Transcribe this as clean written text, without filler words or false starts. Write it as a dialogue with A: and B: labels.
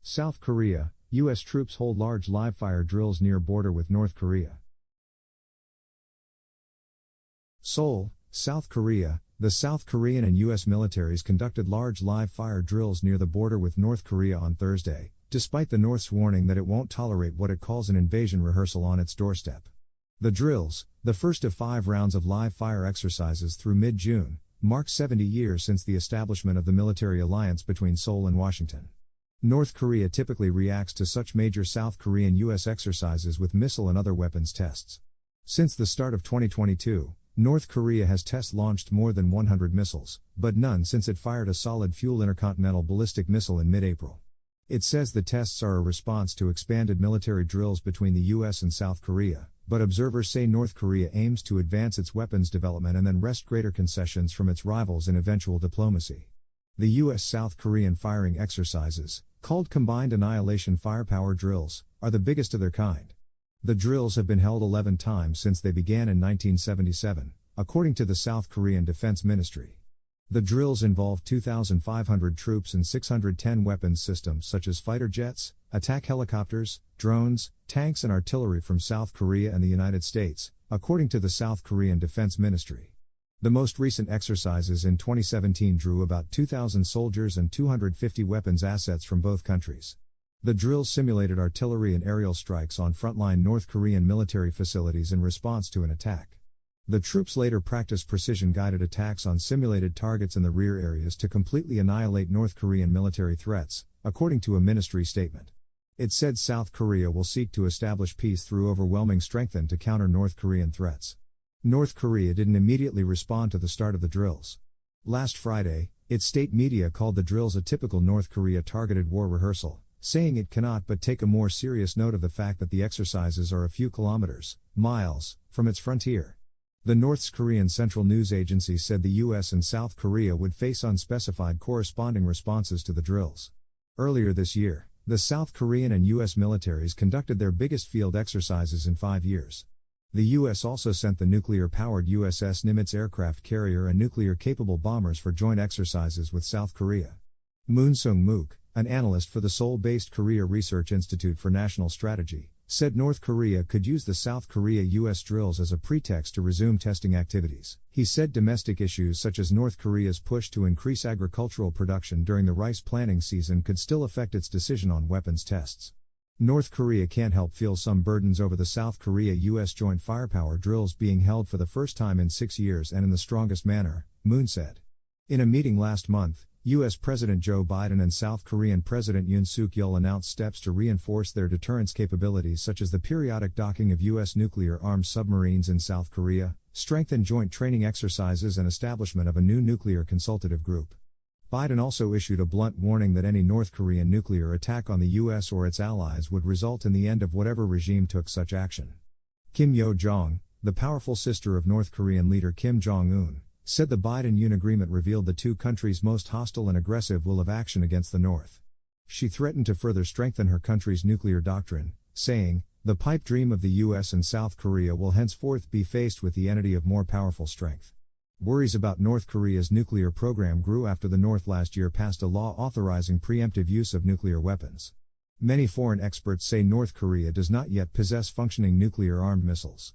A: South Korea, U.S. troops hold large live-fire drills near border with North Korea. Seoul, South Korea, the South Korean and U.S. militaries conducted large live-fire drills near the border with North Korea on Thursday, despite the North's warning that it won't tolerate what it calls an invasion rehearsal on its doorstep. The drills, the first of 5 rounds of live-fire exercises through mid-June, mark 70 years since the establishment of the military alliance between Seoul and Washington. North Korea typically reacts to such major South Korean-U.S. exercises with missile and other weapons tests. Since the start of 2022, North Korea has test-launched more than 100 missiles, but none since it fired a solid-fuel intercontinental ballistic missile in mid-April. It says the tests are a response to expanded military drills between the U.S. and South Korea, but observers say North Korea aims to advance its weapons development and then wrest greater concessions from its rivals in eventual diplomacy. The U.S.-South Korean firing exercises, called Combined Annihilation Firepower Drills, are the biggest of their kind. The drills have been held 11 times since they began in 1977, according to the South Korean Defense Ministry. The drills involve 2,500 troops and 610 weapons systems such as fighter jets, attack helicopters, drones, tanks and artillery from South Korea and the United States, according to the South Korean Defense Ministry. The most recent exercises in 2017 drew about 2,000 soldiers and 250 weapons assets from both countries. The drills simulated artillery and aerial strikes on frontline North Korean military facilities in response to an attack. The troops later practiced precision-guided attacks on simulated targets in the rear areas to completely annihilate North Korean military threats, according to a ministry statement. It said South Korea will seek to establish peace through overwhelming strength to counter North Korean threats. North Korea didn't immediately respond to the start of the drills. Last Friday, its state media called the drills a typical North Korea-targeted war rehearsal, saying it cannot but take a more serious note of the fact that the exercises are a few miles, from its frontier. The North Korean Central News Agency said the U.S. and South Korea would face unspecified corresponding responses to the drills. Earlier this year, the South Korean and U.S. militaries conducted their biggest field exercises in 5 years. The U.S. also sent the nuclear-powered USS Nimitz aircraft carrier and nuclear-capable bombers for joint exercises with South Korea. Moon Sung-mook, an analyst for the Seoul-based Korea Research Institute for National Strategy, said North Korea could use the South Korea-U.S. drills as a pretext to resume testing activities. He said domestic issues such as North Korea's push to increase agricultural production during the rice planting season could still affect its decision on weapons tests. North Korea can't help feel some burdens over the South Korea-U.S. joint firepower drills being held for the first time in 6 years and in the strongest manner, Moon said. In a meeting last month, U.S. President Joe Biden and South Korean President Yoon Suk-yeol announced steps to reinforce their deterrence capabilities such as the periodic docking of U.S. nuclear-armed submarines in South Korea, strengthen joint training exercises and establishment of a new nuclear consultative group. Biden also issued a blunt warning that any North Korean nuclear attack on the U.S. or its allies would result in the end of whatever regime took such action. Kim Yo-jong, the powerful sister of North Korean leader Kim Jong-un, said the Biden-Yoon agreement revealed the two countries' most hostile and aggressive will of action against the North. She threatened to further strengthen her country's nuclear doctrine, saying, "The pipe dream of the U.S. and South Korea will henceforth be faced with the entity of more powerful strength." Worries about North Korea's nuclear program grew after the North last year passed a law authorizing preemptive use of nuclear weapons. Many foreign experts say North Korea does not yet possess functioning nuclear-armed missiles.